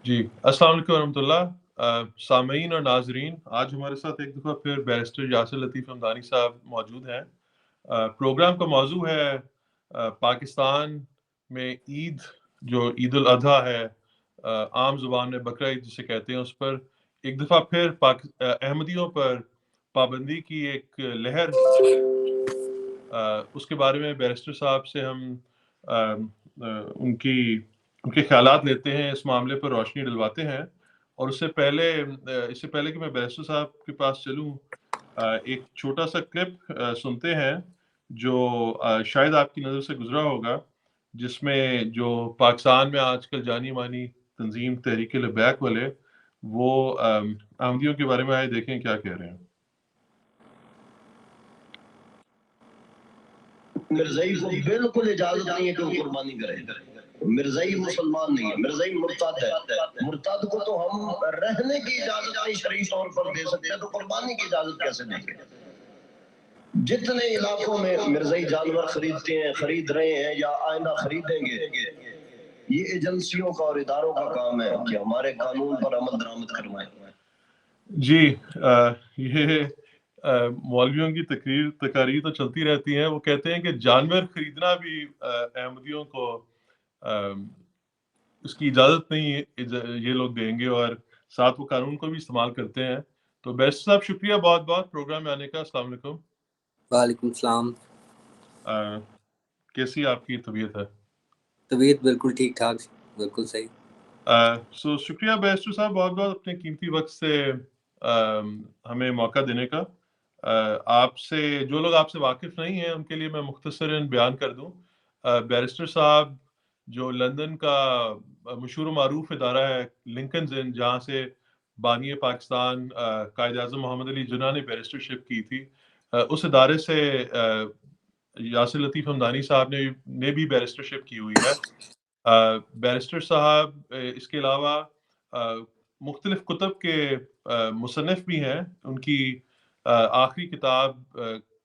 جی السلام علیکم ورحمۃ اللہ سامعین اور ناظرین، آج ہمارے ساتھ ایک دفعہ پھر بیرسٹر یاسر لطیف حمدانی صاحب موجود ہیں۔ پروگرام کا موضوع ہے پاکستان میں عید، جو عید الاضحیٰ ہے، عام زبان میں بقرہ عید جسے کہتے ہیں، اس پر ایک دفعہ پھر احمدیوں پر پابندی کی ایک لہر، اس کے بارے میں بیرسٹر صاحب سے ہم ان کے خیالات لیتے ہیں، اس معاملے پر روشنی ڈلواتے ہیں۔ اور اس سے پہلے کہ میں بیرسٹر صاحب کے پاس چلوں، ایک چھوٹا سا کلپ سنتے ہیں جو شاید آپ کی نظر سے گزرا ہوگا، جس میں جو پاکستان میں آج کل جانی مانی تنظیم تحریک لبیک والے، وہ احمدیوں کے بارے میں آئے دیکھیں کیا کہہ رہے ہیں۔ مرزائی کو بالکل اجازت نہیں ہے کہ وہ قربانی کرے۔ مرزائی مسلمان نہیں ہے، مرزائی مرتد ہے۔ مرتد کو تو ہم رہنے کی اجازت نہیں شرعی طور پر دے سکتے، تو قربانی کی اجازت کیسے دیں گے؟ جتنے علاقوں میں مرزائی جانور خریدتے ہیں، خرید رہے ہیں یا آئندہ خریدیں گے، یہ ایجنسیوں کا اور اداروں کا کام ہے کہ ہمارے قانون پر عمل درآمد کروائیں۔ جی یہ مولویوں کی تقاریر تو چلتی رہتی ہیں۔ وہ کہتے ہیں کہ جانور خریدنا بھی احمدیوں کو اس کی اجازت نہیں ہے، یہ لوگ دیں گے، اور ساتھ وہ قانون کو بھی استعمال کرتے ہیں۔ تو بیرسٹر صاحب شکریہ بہت بہت پروگرام میں آنے کا۔ السلام علیکم۔ وعلیکم السلام۔ کیسی آپ کی طبیعت ہے؟ طبیعت بالکل ٹھیک ٹھاک، بالکل صحیح۔ شکریہ بیرسٹر صاحب بہت بہت اپنے قیمتی وقت سے ہمیں موقع دینے کا۔ آپ سے جو لوگ آپ سے واقف نہیں ہیں ان کے لیے میں مختصراً بیان کر دوں۔ بیرسٹر صاحب جو لندن کا مشہور و معروف ادارہ ہے لنکنز ان، جہاں سے بانی پاکستان قائد اعظم محمد علی جناح نے بیرسٹرشپ کی تھی، اس ادارے سے یاسر لطیف حمدانی صاحب نے بھی بیرسٹرشپ کی ہوئی ہے۔ بیرسٹر صاحب اس کے علاوہ مختلف کتب کے مصنف بھی ہیں۔ ان کی آخری کتاب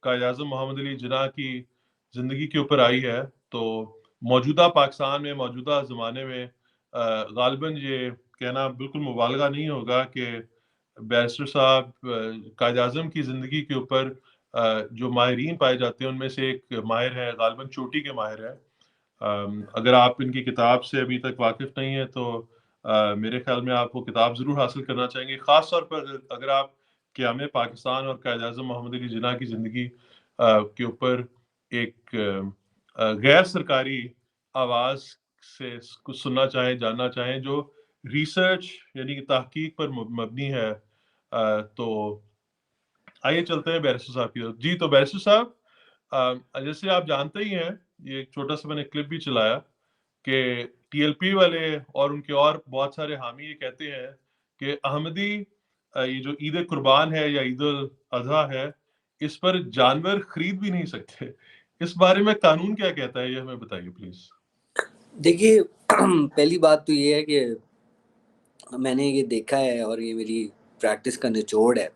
قائد اعظم محمد علی جناح کی زندگی کے اوپر آئی ہے۔ تو موجودہ پاکستان میں، موجودہ زمانے میں غالباً یہ کہنا بالکل مبالغہ نہیں ہوگا کہ بیرسٹر صاحب قائد اعظم کی زندگی کے اوپر جو ماہرین پائے جاتے ہیں ان میں سے ایک ماہر ہے، غالباً چوٹی کے ماہر ہے۔ اگر آپ ان کی کتاب سے ابھی تک واقف نہیں ہیں تو میرے خیال میں آپ وہ کتاب ضرور حاصل کرنا چاہیں گے، خاص طور پر اگر آپ قیام پاکستان اور قائد اعظم محمد علی جناح کی زندگی کے اوپر ایک غیر سرکاری آواز سے کچھ سننا چاہیں، جاننا چاہیں، جو ریسرچ یعنی کہ تحقیق پر مبنی ہے۔ تو آئیے چلتے ہیں بیرسٹر صاحب کی طرف۔ جی تو بیرسٹر صاحب، جیسے آپ جانتے ہی ہیں، یہ ایک چھوٹا سا میں نے کلپ بھی چلایا کہ ٹی ایل پی والے اور ان کے اور بہت سارے حامی یہ کہتے ہیں کہ احمدی یہ جو عید قربان ہے یا عید الاضحیٰ ہے، اس پر جانور خرید بھی نہیں سکتے۔ اس بارے میں قانون کیا کہتا ہے، یہ ہمیں بتائیے پلیز۔ دیکھیے، پہلی بات تو یہ ہے کہ میں نے یہ دیکھا ہے اور یہ میری پریکٹس کا نچوڑ ہے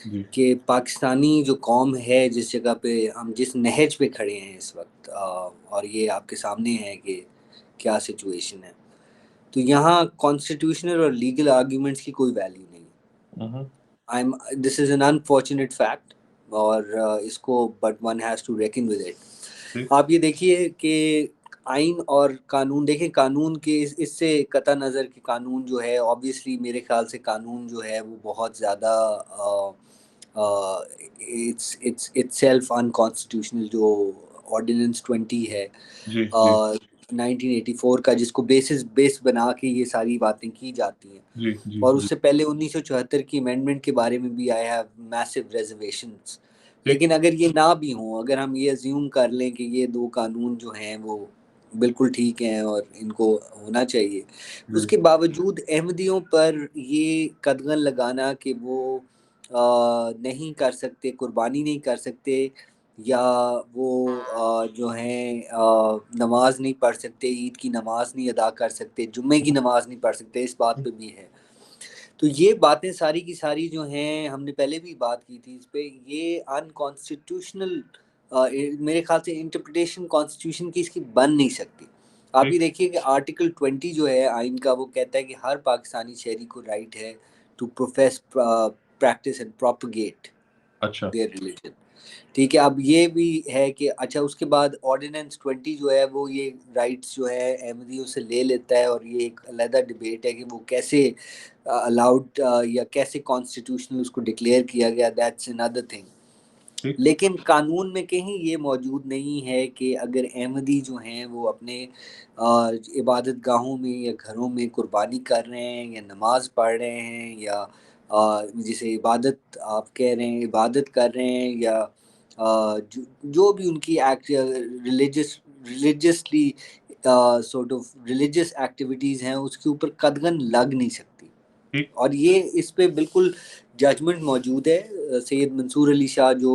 جی کہ پاکستانی جو قوم ہے، جس جگہ پہ ہم جس نہج پہ کھڑے ہیں اس وقت، اور یہ آپ کے سامنے ہے کہ کیا سچویشن ہے، تو یہاں کانسٹیٹیوشنل اور لیگل آرگیومنٹس کی کوئی ویلیو نہیں۔ This is an unfortunate fact, اور اس کو but one has to reckon with it. آپ یہ دیکھیے کہ آئین اور قانون، دیکھیں قانون کے اس سے قطع نظر کہ قانون جو ہے obviously میرے خیال سے قانون جو ہے وہ بہت زیادہ اٹس سیلف انکانسٹیٹیوشنل، جو آرڈیننس 20 ہے 1984 کا، جس کو بیس بنا کے یہ ساری باتیں کی جاتی ہیں، اور اس سے پہلے 1974 کی امینڈمنٹ کے بارے میں بھی آئی ہیو میسو ریزرویشنز۔ لیکن اگر یہ نہ بھی ہوں، اگر ہم یہ ازیوم کر لیں کہ یہ دو قانون جو ہیں وہ بالکل ٹھیک ہیں اور ان کو ہونا چاہیے، اس کے باوجود احمدیوں پر یہ قدغن لگانا کہ وہ نہیں کر سکتے، قربانی نہیں کر سکتے، یا وہ جو ہیں نماز نہیں پڑھ سکتے، عید کی نماز نہیں ادا کر سکتے، جمعے کی نماز نہیں پڑھ سکتے، اس بات پہ بھی ہے۔ تو یہ باتیں ساری کی ساری جو ہیں، ہم نے پہلے بھی بات کی تھی اس پہ، یہ انکانسٹیٹیوشنل، میرے خیال سے انٹرپریٹیشن کانسٹیٹیوشن کی اس کی بن نہیں سکتی۔ آپ یہ دیکھیے کہ آرٹیکل 20 جو ہے آئین کا وہ کہتا ہے کہ ہر پاکستانی شہری کو رائٹ ہے to profess practice and propagate their religion. ٹھیک ہے. اب یہ بھی ہے کہ اچھا اس کے بعد آرڈیننس 20 جو ہے وہ یہ رائٹس جو ہے احمدیوں سے لے لیتا ہے، اور یہ ایک علیحدہ ڈبیٹ ہے کہ وہ کیسے الاؤڈ یا کیسے کانسٹیٹیوشنل اس کو ڈکلیئر کیا گیا، دیٹس another thing. لیکن قانون میں کہیں یہ موجود نہیں ہے کہ اگر احمدی جو ہیں وہ اپنے عبادت گاہوں میں یا گھروں میں قربانی کر رہے ہیں یا نماز پڑھ رہے ہیں یا جسے عبادت آپ کہہ رہے ہیں عبادت کر رہے ہیں یا جو بھی ان کی religiously sort of religious activities ہیں اس کے اوپر قدغن لگ نہیں سکتی. اور یہ اس پہ بالکل ججمنٹ موجود ہے. سید منصور علی شاہ جو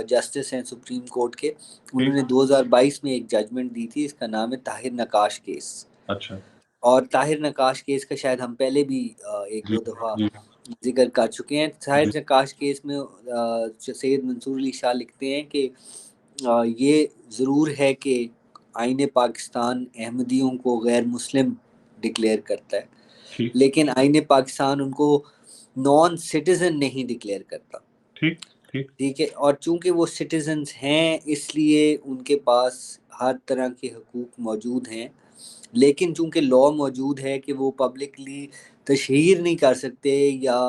جسٹس ہیں سپریم کورٹ کے، انہوں نے 2022 میں ایک ججمنٹ دی تھی، اس کا نام ہے طاہر نقاش کیس. اچھا. اور طاہر نقاش کیس کا شاید ہم پہلے بھی ایک دو دفعہ ذکر کر چکے ہیں. طاہر نقاش کیس میں سید منصور علی شاہ لکھتے ہیں کہ یہ ضرور ہے کہ آئین پاکستان احمدیوں کو غیر مسلم ڈکلیئر کرتا ہے، لیکن آئین پاکستان ان کو نان سٹیزن نہیں ڈکلیئر کرتا. ٹھیک ہے. اور چونکہ وہ سٹیزنز ہیں اس لیے ان کے پاس ہر طرح کے حقوق موجود ہیں، لیکن چونکہ لاء موجود ہے کہ وہ پبلکلی تشہیر نہیں کر سکتے یا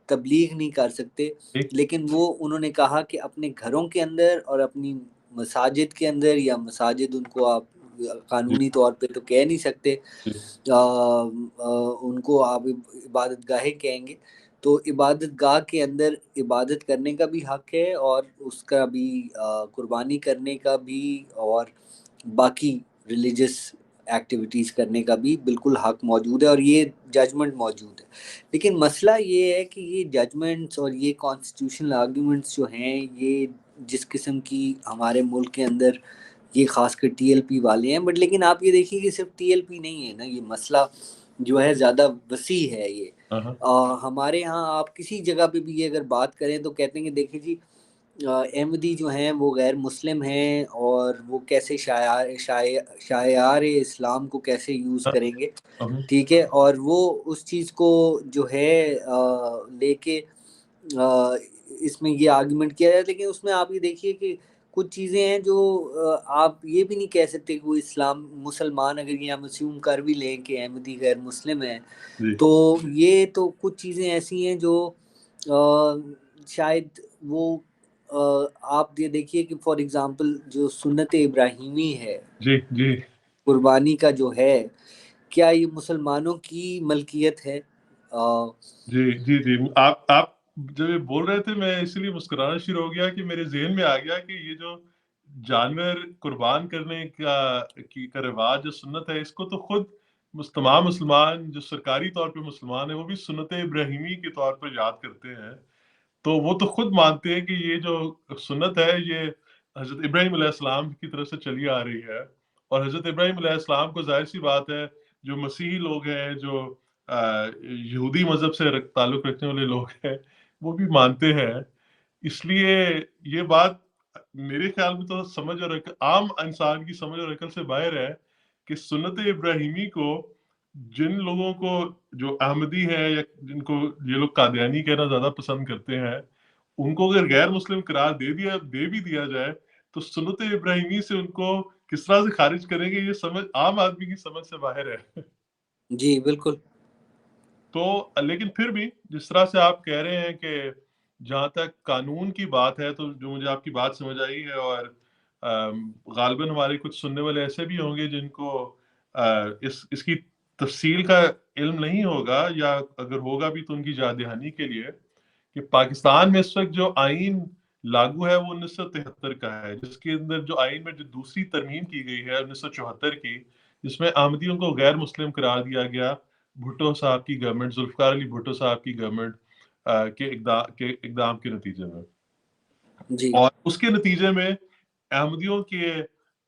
تبلیغ نہیں کر سکتے، لیکن وہ انہوں نے کہا کہ اپنے گھروں کے اندر اور اپنی مساجد کے اندر، یا مساجد ان کو آپ قانونی طور پہ تو کہہ نہیں سکتے، ان کو آپ عبادت گاہیں کہیں گے، تو عبادت گاہ کے اندر عبادت کرنے کا بھی حق ہے اور اس کا بھی قربانی کرنے کا بھی اور باقی ریلیجس ایکٹیویٹیز کرنے کا بھی بالکل حق موجود ہے، اور یہ ججمنٹ موجود ہے. لیکن مسئلہ یہ ہے کہ یہ ججمنٹس اور یہ کانسٹیٹیوشنل آرگیومنٹس جو ہیں، یہ جس قسم کی ہمارے ملک کے اندر یہ خاص کر ٹی ایل پی والے ہیں، بٹ لیکن آپ یہ دیکھیے کہ صرف ٹی ایل پی نہیں ہے نا، یہ مسئلہ جو ہے زیادہ وسیع ہے. یہ ہمارے ہاں آپ کسی جگہ پہ بھی یہ اگر بات کریں تو کہتے ہیں کہ دیکھیں جی احمدی جو ہیں وہ غیر مسلم ہیں اور وہ کیسے شعائر اسلام کو کیسے یوز کریں گے. ٹھیک ہے. اور وہ اس چیز کو جو ہے لے کے اس میں یہ آرگومنٹ کیا جائے، لیکن اس میں آپ یہ دیکھیے کہ کچھ چیزیں ہیں جو آپ یہ بھی نہیں کہہ سکتے کہ وہ اسلام مسلمان اگر یہ ہم اسیوم کر بھی لیں کہ احمدی غیر مسلم ہے، تو یہ تو کچھ چیزیں ایسی ہیں جو شاید وہ آپ یہ دیکھیے کہ فار ایگزامپل جو سنت ابراہیمی ہے قربانی کا جو ہے، کیا یہ مسلمانوں کی ملکیت ہے؟ جی آپ جب یہ بول رہے تھے میں اسی لیے مسکرانا شروع ہو گیا کہ میرے ذہن میں آ گیا کہ یہ جو جانور قربان کرنے کا رواج جو سنت ہے، اس کو تو خود تمام مسلمان جو سرکاری طور پہ مسلمان ہیں وہ بھی سنت ابراہیمی کے طور پر یاد کرتے ہیں. تو وہ تو خود مانتے ہیں کہ یہ جو سنت ہے یہ حضرت ابراہیم علیہ السلام کی طرف سے چلی آ رہی ہے، اور حضرت ابراہیم علیہ السلام کو ظاہر سی بات ہے جو مسیحی لوگ ہیں، جو یہودی مذہب سے تعلق رکھنے والے لوگ ہیں، وہ بھی مانتے ہیں. اس لیے یہ بات میرے خیال میں تو سمجھ اور عام انسان کی سمجھ اور عقل سے باہر ہے کہ سنت ابراہیمی کو جن لوگوں کو جو احمدی ہیں یا جن کو یہ لوگ قادیانی کہنا زیادہ پسند کرتے ہیں، ان کو اگر غیر مسلم قرار دے بھی دیا جائے تو سنت ابراہیمی سے ان کو کس طرح سے خارج کریں گے، یہ سمجھ عام آدمی کی سمجھ سے باہر ہے. جی بالکل. تو لیکن پھر بھی جس طرح سے آپ کہہ رہے ہیں کہ جہاں تک قانون کی بات ہے، تو جو مجھے آپ کی بات سمجھ آئی ہے، اور غالباً ہمارے کچھ سننے والے ایسے بھی ہوں گے جن کو اس کی تفصیل کا علم نہیں ہوگا، یا اگر ہوگا بھی تو ان کی یاد دہانی کے لیے کہ پاکستان میں اس وقت جو آئین لاگو ہے وہ 1973 کا ہے، جس کے اندر جو آئین میں جو دوسری ترمیم کی گئی ہے 1974 کی، جس میں احمدیوں کو غیر مسلم قرار دیا گیا بھٹو صاحب کی گورنمنٹ، ذوالفقار علی بھٹو صاحب کی گورنمنٹ کے اقدام کے نتیجے میں. جی. اور اس کے نتیجے میں احمدیوں کے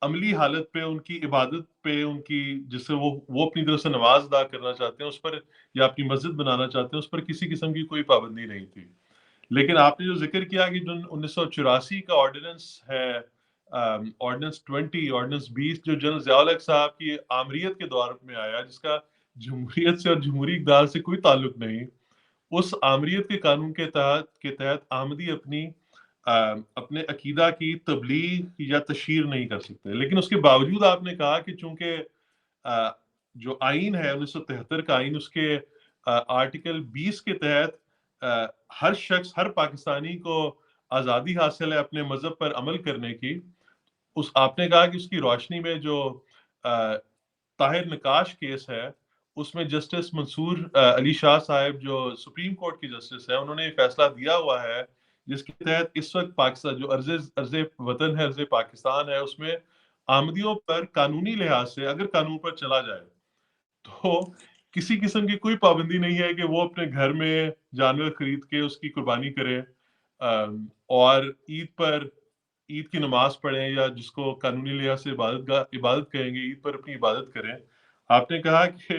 عملی حالت پہ، ان کی عبادت پہ، ان کی جس سے وہ اپنی طرف سے نماز ادا کرنا چاہتے ہیں اس پر، یا اپنی مسجد بنانا چاہتے ہیں اس پر کسی قسم کی کوئی پابندی نہیں تھی. لیکن آپ نے جو ذکر کیا کہ جو 1984 کا آرڈیننس ہے آرڈیننس 20 آرڈیننس 20 جو جنرل ضیاء الحق صاحب کی آمریت کے دور میں آیا، جس کا جمہوریت سے اور جمہوری اقدار سے کوئی تعلق نہیں، اس آمریت کے قانون کے تحت آمدی اپنے عقیدہ کی تبلیغ یا تشہیر نہیں کر سکتے. لیکن اس کے باوجود آپ نے کہا کہ چونکہ جو آئین ہے 1973 کا آئین، اس کے آرٹیکل 20 کے تحت ہر شخص، ہر پاکستانی کو آزادی حاصل ہے اپنے مذہب پر عمل کرنے کی. آپ نے کہا کہ اس کی روشنی میں جو طاہر نقاش کیس ہے، اس میں جسٹس منصور علی شاہ صاحب جو سپریم کورٹ کی جسٹس ہے، انہوں نے یہ فیصلہ دیا ہوا ہے جس کے تحت اس وقت پاکستان جو عرض وطن ہے، عرض پاکستان ہے، اس میں آمدیوں پر قانونی لحاظ سے اگر قانون پر چلا جائے تو کسی قسم کی کوئی پابندی نہیں ہے کہ وہ اپنے گھر میں جانور خرید کے اس کی قربانی کرے اور عید کی نماز پڑھیں، یا جس کو قانونی لحاظ سے عبادت کہیں گے، عید پر اپنی عبادت کریں. آپ نے کہا کہ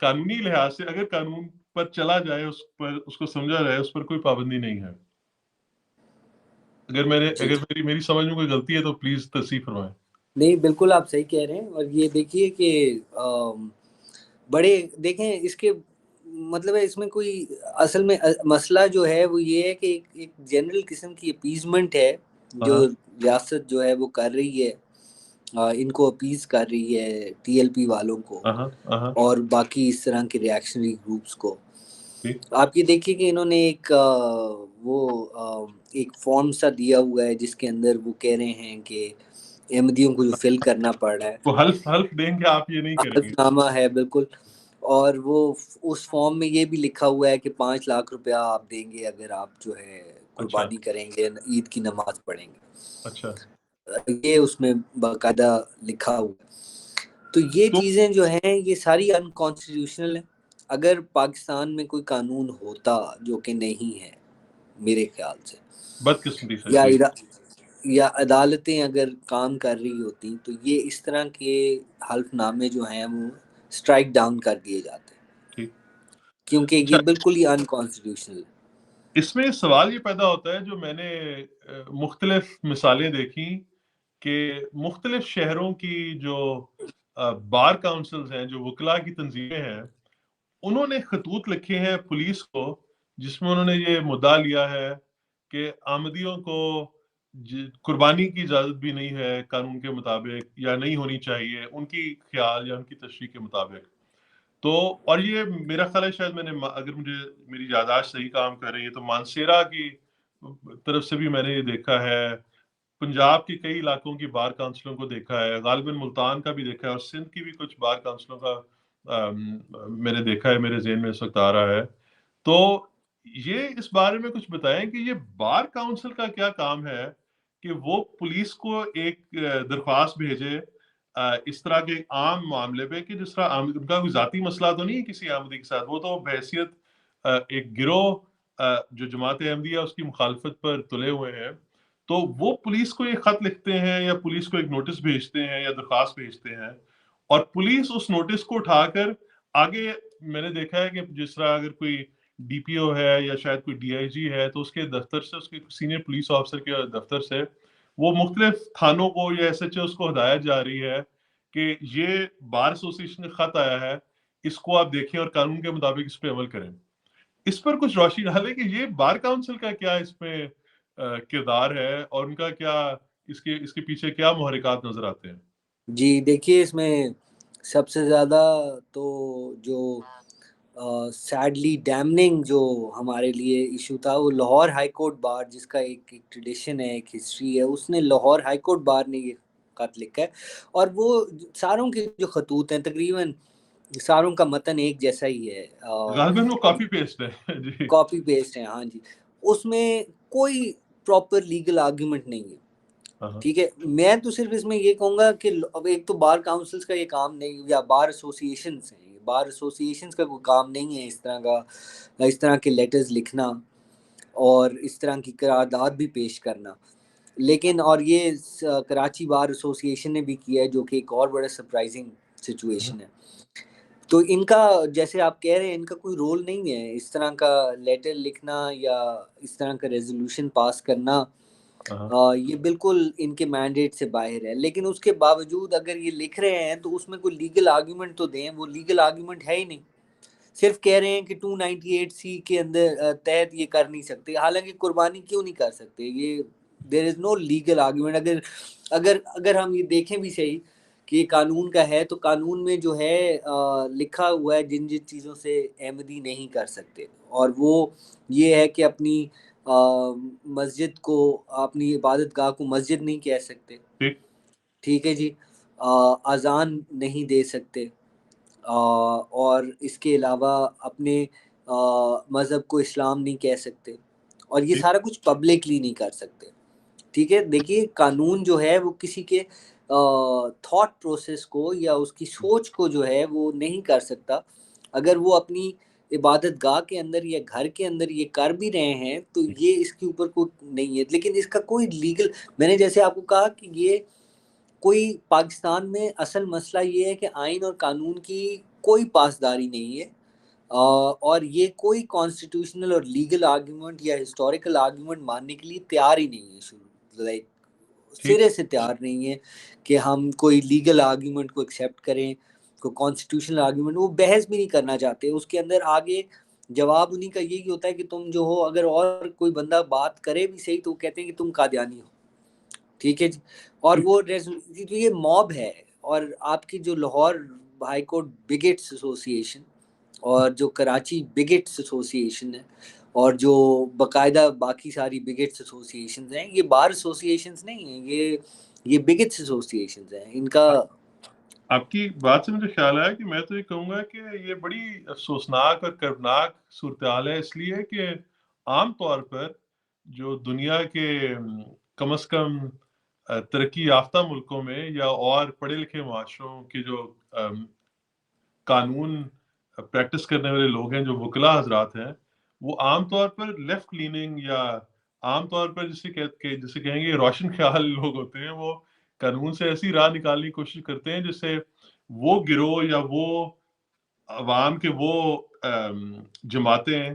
قانونی لحاظ سے اگر قانون پر چلا جائے، اس کو سمجھا جائے، اس پر کوئی پابندی نہیں ہے. اگر میری سمجھ میں کوئی غلطی ہے تو پلیز تصحیح فرمائیں. نہیں، بالکل آپ صحیح کہہ رہے ہیں. اور یہ دیکھیے کہ بڑے دیکھیں اس کے مطلب ہے، اس میں کوئی اصل میں مسئلہ جو ہے وہ یہ ہے کہ ایک جنرل قسم کی اپیزمنٹ ہے جو ریاست جو ہے وہ کر رہی ہے، ان کو اپیز کر رہی ہے ٹی ایل پی والوں کو اور باقی اس طرح کے ریاکشنری گروپس کو. آپ یہ دیکھیے کہ انہوں نے ایک فارم سا دیا ہوا ہے جس کے اندر وہ کہہ رہے ہیں کہ احمدیوں کو جو فل کرنا پڑ رہا ہے، وہ حلف دیں گے آپ یہ نہیں کریں گے. حلف نامہ ہے بالکل. اور وہ اس فارم میں یہ بھی لکھا ہوا ہے کہ 5 لاکھ روپیہ آپ دیں گے اگر آپ جو ہے قربانی کریں گے، عید کی نماز پڑھیں گے. اچھا، یہ اس میں باقاعدہ لکھا ہوا ہے. تو یہ چیزیں جو ہیں یہ ساری انکانسٹیٹیوشنل ہیں. اگر پاکستان میں کوئی قانون ہوتا، جو کہ نہیں ہے میرے خیال سے، بدقسمتی سے، یا عدالتیں اگر کام کر رہی ہوتی، تو یہ اس طرح کے حلف نامے جو ہیں وہ اسٹرائک ڈاؤن کر دیے جاتے ہیں، کیونکہ یہ بالکل ہی انکانسٹیٹیوشنل ہے. اس میں سوال یہ پیدا ہوتا ہے، جو میں نے مختلف مثالیں دیکھی کہ مختلف شہروں کی جو بار کاؤنسلز ہیں، جو وکلاء کی تنظیمیں ہیں، انہوں نے خطوط لکھے ہیں پولیس کو جس میں انہوں نے یہ مدعا لیا ہے کہ آمدیوں کو قربانی کی اجازت بھی نہیں ہے قانون کے مطابق، یا نہیں ہونی چاہیے ان کی خیال یا ان کی تشریح کے مطابق. تو اور یہ میرا خیال ہے، شاید میں نے، اگر میری یادداشت صحیح کام کر رہی ہے، تو مانسیرا کی طرف سے بھی میں نے یہ دیکھا ہے، پنجاب کے کئی علاقوں کی بار کاؤنسلوں کو دیکھا ہے، غالباً ملتان کا بھی دیکھا ہے، اور سندھ کی بھی کچھ بار کاؤنسلوں کا میں نے دیکھا ہے، میرے ذہن میں اس وقت آ رہا ہے. تو یہ اس بارے میں کچھ بتائیں کہ یہ بار کاؤنسل کا کیا کام ہے کہ وہ پولیس کو ایک درخواست بھیجے اس طرح کے عام معاملے پہ، کہ جس طرح ان کا کوئی ذاتی مسئلہ تو نہیں ہے کسی احمدی کے ساتھ، وہ تو بحیثیت ایک گروہ جو جماعت احمدیہ اس کی مخالفت پر تلے ہوئے ہیں، تو وہ پولیس کو ایک خط لکھتے ہیں یا پولیس کو ایک نوٹس بھیجتے ہیں یا درخواست بھیجتے ہیں، اور پولیس اس نوٹس کو اٹھا کر آگے، میں نے دیکھا ہے کہ جس طرح اگر کوئی ڈی پی او ہے یا شاید کوئی ڈی آئی جی ہے، تو اس کے دفتر سے، اس کے سینئر پولیس آفیسر کے دفتر سے وہ مختلف تھانوں کو یا ایس ایچ اوز کو ہدایت جا رہی ہے کہ یہ بار ایسوسیشن کا خط آیا ہے، اس کو آپ دیکھیں اور قانون کے مطابق اس پہ عمل کریں. اس پر کچھ روشنی ڈالے کہ یہ بار کاؤنسل کا کیا اس میں کردار ہے اور ان کا کیا اس کے پیچھے کیا محرکات نظر آتے ہیں. جی دیکھیے، اس میں سب سے زیادہ تو جو سیڈلی ڈیمننگ جو ہمارے لیے ایشو تھا، وہ لاہور ہائی کورٹ بار، جس کا ایک ٹریڈیشن ہے، ایک ہسٹری ہے، اس نے لاہور ہائی کورٹ بار نے یہ خط لکھا ہے. اور وہ ساروں کے جو خطوط ہیں تقریباً ساروں کا متن ایک جیسا ہی ہے، غالباً وہ کاپی پیسٹ ہے. جی، کاپی پیسٹ ہے. ہاں جی، اس میں کوئی پراپر لیگل آرگیومنٹ نہیں ہے. ٹھیک ہے، میں تو صرف اس میں یہ کہوں گا کہ اب ایک تو بار کاؤنسلز کا یہ کام نہیں، یا بار ایسوسیشنز ہیں، بار ایسوسیشنز کا کوئی کام نہیں ہے اس طرح کے لیٹرز لکھنا اور اس طرح کی قرارداد بھی پیش کرنا. لیکن اور یہ کراچی بار ایسوسیشن نے بھی کیا ہے، جو کہ ایک اور بڑا سرپرائزنگ سچویشن ہے. تو ان کا، جیسے آپ کہہ رہے ہیں، ان کا کوئی رول نہیں ہے اس طرح کا لیٹر لکھنا یا اس طرح کا ریزولوشن پاس کرنا یہ بالکل ان کے مینڈیٹ سے باہر ہے. لیکن اس کے باوجود اگر یہ لکھ رہے ہیں تو اس میں کوئی لیگل آرگیومنٹ تو دیں. وہ لیگل آرگیومنٹ ہے ہی نہیں, صرف کہہ رہے ہیں کہ 298C کے اندر تحت یہ کر نہیں سکتے. حالانکہ قربانی کیوں نہیں کر سکتے, یہ دیر از نو لیگل آرگیومنٹ. اگر ہم یہ دیکھیں بھی صحیح کہ یہ قانون کا ہے, تو قانون میں جو ہے لکھا ہوا ہے جن چیزوں سے احمدی نہیں کر سکتے, اور وہ یہ ہے کہ اپنی مسجد کو, اپنی عبادت گاہ کو مسجد نہیں کہہ سکتے, ٹھیک ہے جی, اذان نہیں دے سکتے, اور اس کے علاوہ اپنے مذہب کو اسلام نہیں کہہ سکتے, اور یہ سارا کچھ پبلکلی نہیں کر سکتے. ٹھیک ہے, دیکھیے قانون جو ہے وہ کسی کے تھاٹ پروسیس کو یا اس کی سوچ کو جو ہے وہ نہیں کر سکتا. اگر وہ اپنی عبادت گاہ کے اندر یا گھر کے اندر یہ کر بھی رہے ہیں تو یہ اس کے اوپر کوئی نہیں ہے. لیکن اس کا کوئی لیگل, میں نے جیسے آپ کو کہا کہ یہ کوئی پاکستان میں اصل مسئلہ یہ ہے کہ آئین اور قانون کی کوئی پاسداری نہیں ہے, اور یہ کوئی کانسٹیٹیوشنل اور لیگل آرگیومنٹ یا ہسٹوریکل آرگیومنٹ ماننے کے لیے تیار ہی نہیں ہے, لائک سرے سے تیار نہیں ہے کہ ہم کوئی لیگل آرگیومنٹ کو ایکسیپٹ کریں, کوئی کانسٹیٹیوشنل آرگیومنٹ. وہ بحث بھی نہیں کرنا چاہتے. اس کے اندر آگے جواب انہیں کا یہی ہوتا ہے کہ تم جو ہو, اگر اور کوئی بندہ بات کرے بھی صحیح تو وہ کہتے ہیں کہ تم قادیانی ہو, ٹھیک ہے جی. اور وہ یہ موب ہے. اور آپ کی جو لاہور ہائی کورٹ بگٹس ایسوسی ایشن اور جو کراچی بگٹس ایسوسی ایشن ہے, اور جو باقاعدہ باقی ساری بگٹس ایسوسی ایشنز ہیں, یہ بار ایسوسی ایشنز نہیں ہیں, یہ بگٹس ایسوسی ایشنز ہیں. ان کا آپ کی بات سے مجھے خیال آیا کہ میں تو یہ کہوں گا کہ یہ بڑی افسوسناک اور کربناک صورتحال ہے, اس لیے کہ عام طور پر جو دنیا کے کم از کم ترقی یافتہ ملکوں میں یا اور پڑھے لکھے معاشروں کے جو قانون پریکٹس کرنے والے لوگ ہیں, جو وکلا حضرات ہیں, وہ عام طور پر لیفٹ لیننگ یا عام طور پر جسے کہیں گے روشن خیال لوگ ہوتے ہیں. وہ قانون سے ایسی راہ نکالنے کی کوشش کرتے ہیں جس سے وہ گروہ یا وہ عوام کے وہ جماعتیں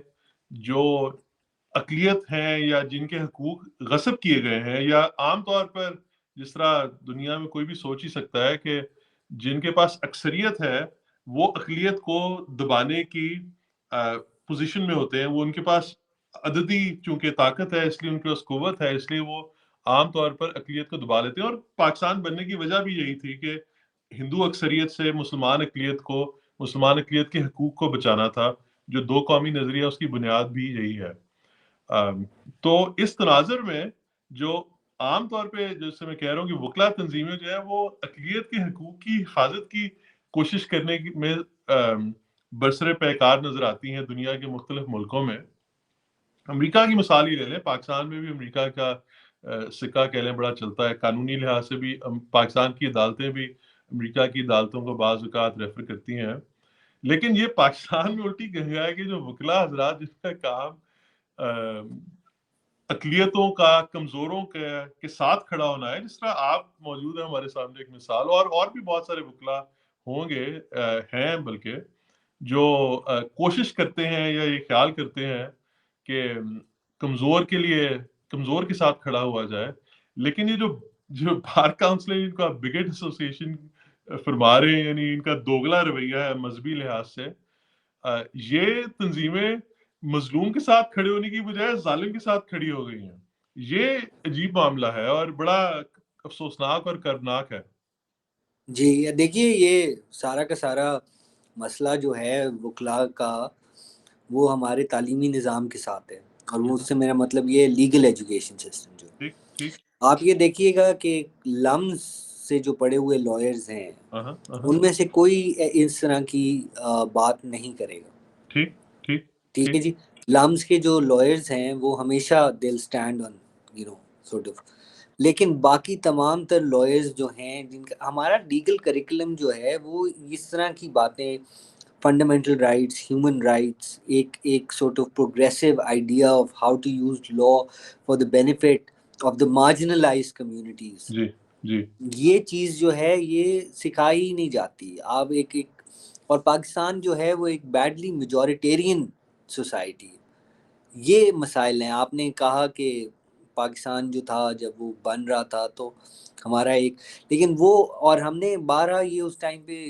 جو اقلیت ہیں یا جن کے حقوق غصب کیے گئے ہیں, یا عام طور پر جس طرح دنیا میں کوئی بھی سوچ ہی سکتا ہے کہ جن کے پاس اکثریت ہے وہ اقلیت کو دبانے کی پوزیشن میں ہوتے ہیں. وہ ان کے پاس عددی چونکہ طاقت ہے, اس لیے ان کے پاس قوت ہے, اس لیے وہ عام طور پر اقلیت کو دبا لیتے ہیں. اور پاکستان بننے کی وجہ بھی یہی تھی کہ ہندو اکثریت سے مسلمان اقلیت کے حقوق کو بچانا تھا. جو دو قومی نظریہ اس کی بنیاد بھی یہی ہے. تو اس تناظر میں جو عام طور پہ جیسے میں کہہ رہا ہوں کہ وکلا تنظیمیں جو ہیں وہ اقلیت کے حقوق کی حفاظت کی کوشش کرنے میں برسر پیکار نظر آتی ہیں دنیا کے مختلف ملکوں میں. امریکہ کی مثال ہی لے لیں, پاکستان میں بھی امریکہ کا سکہ کہہ لیں بڑا چلتا ہے. قانونی لحاظ سے بھی پاکستان کی عدالتیں بھی امریکہ کی عدالتوں کو بعض اوقات ریفر کرتی ہیں. لیکن یہ پاکستان میں الٹی کہا ہے کہ جو وکلا حضرات جس کا کام اقلیتوں کا, کمزوروں کے ساتھ کھڑا ہونا ہے, جس طرح آپ موجود ہیں ہمارے سامنے ایک مثال, اور بھی بہت سارے وکلا ہوں گے, ہیں بلکہ, جو کوشش کرتے ہیں یا یہ خیال کرتے ہیں کہ کمزور کے ساتھ کھڑا ہوا جائے. لیکن یہ جو بار کاؤنسل ان کا بگٹ ایسوسی ایشن فرما رہے ہیں, یعنی ان کا دوگلا رویہ ہے مذہبی لحاظ سے, یہ تنظیمیں مظلوم کے ساتھ کھڑے ہونے کی بجائے ظالم کے ساتھ کھڑی ہو گئی ہیں. یہ عجیب معاملہ ہے اور بڑا افسوسناک اور کربناک ہے. جی دیکھیے, یہ سارا کا سارا مسئلہ جو ہے وکلا کا, وہ ہمارے تعلیمی نظام کے ساتھ ہے, اور وہ اس سے میرا مطلب یہ لیگل ایجوکیشن سسٹم جو ٹھیک. آپ یہ دیکھیے گا کہ لمز سے جو پڑھے ہوئے لائرز ہیں ان میں سے کوئی اس طرح کی بات نہیں کرے گا. ٹھیک ہے جی. لمز کے جو لائرز ہیں وہ ہمیشہ they'll stand on sort of. لیکن باقی تمام تر لائرز جو ہیں, جن کا ہمارا لیگل کریکولم جو ہے وہ اس طرح کی باتیں, فنڈامنٹل رائٹس, ہیومن رائٹس, ایک sort of progressive idea of how to use law for the benefit of the marginalise communities, یہ چیز جو ہے یہ سکھائی ہی نہیں جاتی. آپ اور پاکستان جو ہے وہ ایک بیڈلی میجورٹیرین سوسائٹی, یہ مسائل ہیں. آپ نے کہا کہ پاکستان جو تھا جب وہ بن رہا تھا تو ہمارا ایک، لیکن وہ، اور ہم نے بارہ یہ اس ٹائم پہ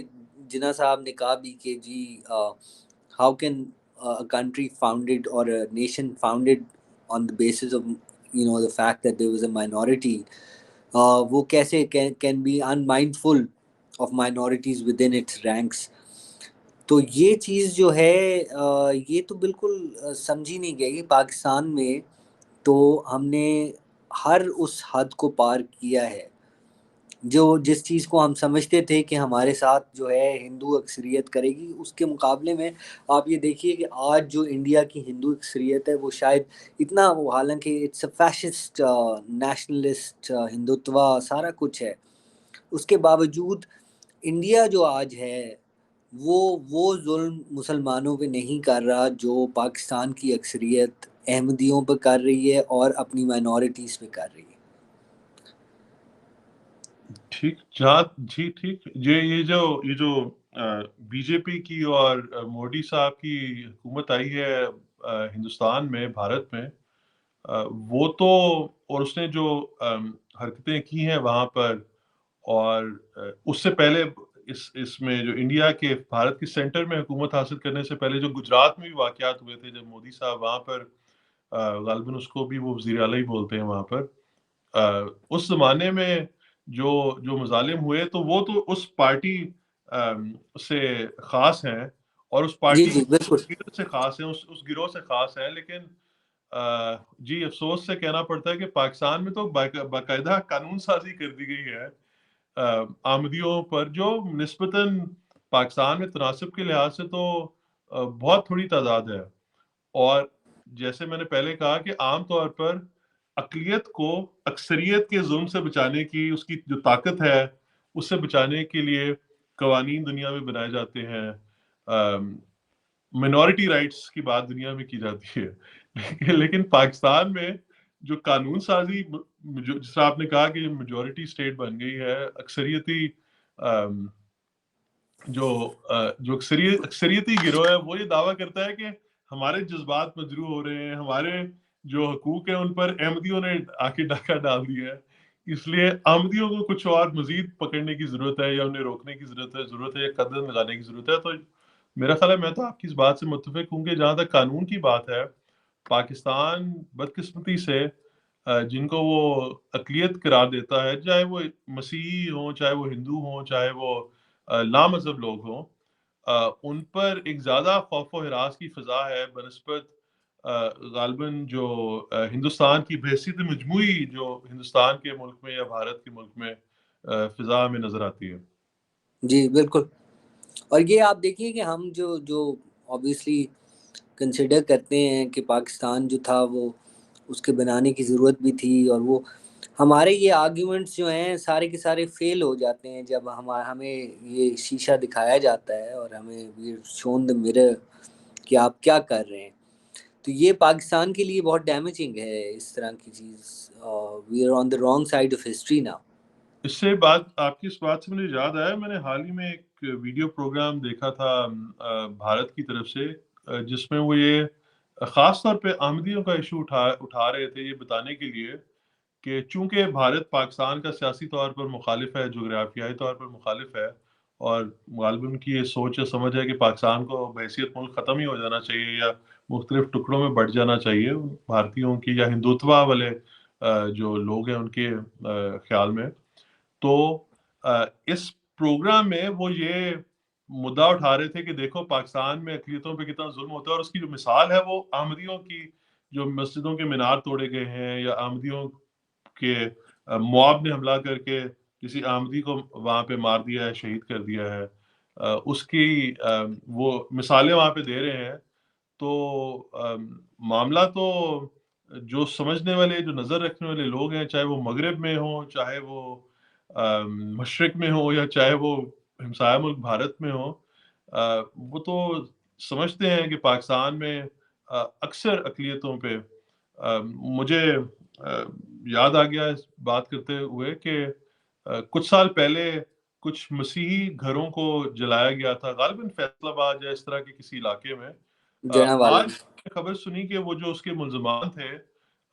جناح صاحب نے کہا بھی کہ جی ہاؤ کین کنٹری فاؤنڈیڈ اور nation founded on the basis of the fact that there was a minority, وہ کیسے can be unmindful of minorities within its ranks. تو یہ چیز جو ہے یہ تو بالکل سمجھی نہیں گئی پاکستان میں. تو ہم نے ہر اس حد کو پار کیا ہے جو جس چیز کو ہم سمجھتے تھے کہ ہمارے ساتھ جو ہے ہندو اکثریت کرے گی، اس کے مقابلے میں آپ یہ دیکھیے کہ آج جو انڈیا کی ہندو اکثریت ہے وہ شاید اتنا، وہ حالانکہ it's a fascist nationalist Hindutva سارا کچھ ہے، اس کے باوجود انڈیا جو آج ہے وہ ظلم مسلمانوں پہ نہیں کر رہا جو پاکستان کی اکثریت احمدیوں پہ کر رہی ہے اور اپنی مائنورٹیز پہ کر رہی ہے. ٹھیک جی ٹھیک. یہ جو بی جے پی کی اور مودی صاحب کی حکومت آئی ہے ہندوستان میں، بھارت میں، وہ تو، اور اس نے جو حرکتیں کی ہیں وہاں پر، اور اس سے پہلے اس میں جو انڈیا کے بھارت کے سینٹر میں حکومت حاصل کرنے سے پہلے جو گجرات میں بھی واقعات ہوئے تھے، جب مودی صاحب وہاں پر غالباً اس کو بھی وہ وزیر اعلیٰ ہی بولتے ہیں وہاں پر، اس زمانے میں جو مظالم ہوئے تو وہ تو اس پارٹی سے خاص ہیں اور اس پارٹی سے خاص ہیں، اس گروہ سے خاص ہیں. لیکن جی افسوس سے کہنا پڑتا ہے کہ پاکستان میں تو باقاعدہ قانون سازی کر دی گئی ہے آمدیوں پر، جو نسبتاً پاکستان میں تناسب کے لحاظ سے تو بہت تھوڑی تعداد ہے. اور جیسے میں نے پہلے کہا کہ عام طور پر اقلیت کو اکثریت کے ظلم سے بچانے کی، اس کی جو طاقت ہے اس سے بچانے کے لیے قوانین دنیا میں بنائے جاتے ہیں، منورٹی رائٹس کی بات دنیا میں کی جاتی ہے. لیکن پاکستان میں جو قانون سازی، جس طرح آپ نے کہا کہ میجورٹی اسٹیٹ بن گئی ہے، اکثریتی جو اکثریتی گروہ ہے وہ یہ دعویٰ کرتا ہے کہ ہمارے جذبات مجروح ہو رہے ہیں، ہمارے جو حقوق ہیں ان پر احمدیوں نے آ کے ڈاکہ ڈال دیا ہے، اس لیے احمدیوں کو کچھ اور مزید پکڑنے کی ضرورت ہے یا انہیں روکنے کی ضرورت ہے یا قدم لگانے کی ضرورت ہے. تو میرا خیال ہے، میں تو آپ کی اس بات سے متفق ہوں کہ جہاں تک قانون کی بات ہے، پاکستان بدقسمتی سے جن کو وہ اقلیت قرار دیتا ہے، چاہے وہ مسیحی ہوں، چاہے وہ ہندو ہوں، چاہے وہ لامذہب لوگ ہوں، ان پر ایک زیادہ خوف و ہراس کی فضا ہے بنسبت غالباً جو ہندوستان کی بحیثیت مجموعی جو ہندوستان کے ملک میں یا بھارت کے ملک میں فضا میں نظر آتی ہے. جی بالکل. اور یہ آپ دیکھیے کہ ہم جو obviously کنسیڈر کرتے ہیں کہ پاکستان جو تھا وہ اس کے بنانے کی ضرورت بھی تھی، اور وہ ہمارے یہ آرگیومنٹس جو ہیں سارے کے سارے فیل ہو جاتے ہیں جب ہمیں یہ شیشہ دکھایا جاتا ہے اور ہمیں شون دا مرر کہ آپ کیا کر رہے ہیں. تو یہ پاکستان کے لیے بہت ڈیمیجنگ ہے اس طرح کی چیز. We are on the wrong side of history now. اس سے آپ کی اس بات سے مجھے یاد آیا، میں نے حال ہی میں ایک ویڈیو پروگرام دیکھا تھا بھارت کی طرف سے، جس میں وہ یہ خاص طور پہ احمدیوں کا ایشو اٹھا رہے تھے، یہ بتانے کے لیے کہ چونکہ بھارت پاکستان کا سیاسی طور پر مخالف ہے، جغرافیائی طور پر مخالف ہے، اور غالباً کی یہ سوچ یا سمجھ ہے کہ پاکستان کو بحیثیت ملک ختم ہی ہو جانا چاہیے یا مختلف ٹکڑوں میں بٹ جانا چاہیے بھارتیوں کی یا ہندوتوا والے جو لوگ ہیں ان کے خیال میں. تو اس پروگرام میں وہ یہ مدعا اٹھا رہے تھے کہ دیکھو پاکستان میں اقلیتوں پہ کتنا ظلم ہوتا ہے، اور اس کی جو مثال ہے وہ احمدیوں کی، جو مسجدوں کے مینار توڑے گئے ہیں یا احمدیوں کے مواب نے حملہ کر کے کسی احمدی کو وہاں پہ مار دیا ہے، شہید کر دیا ہے، اس کی وہ مثالیں وہاں پہ دے رہے ہیں. تو معاملہ تو جو سمجھنے والے، جو نظر رکھنے والے لوگ ہیں، چاہے وہ مغرب میں ہوں، چاہے وہ مشرق میں ہو یا چاہے وہ ہمسایہ ملک بھارت میں ہو، وہ تو سمجھتے ہیں کہ پاکستان میں اکثر اقلیتوں پہ، مجھے یاد آ گیا اس بات کرتے ہوئے کہ کچھ سال پہلے کچھ مسیحی گھروں کو جلایا گیا تھا، غالباً فیصل آباد یا اس طرح کے کسی علاقے میں. آج خبر سنی کہ وہ جو اس کے ملزمان تھے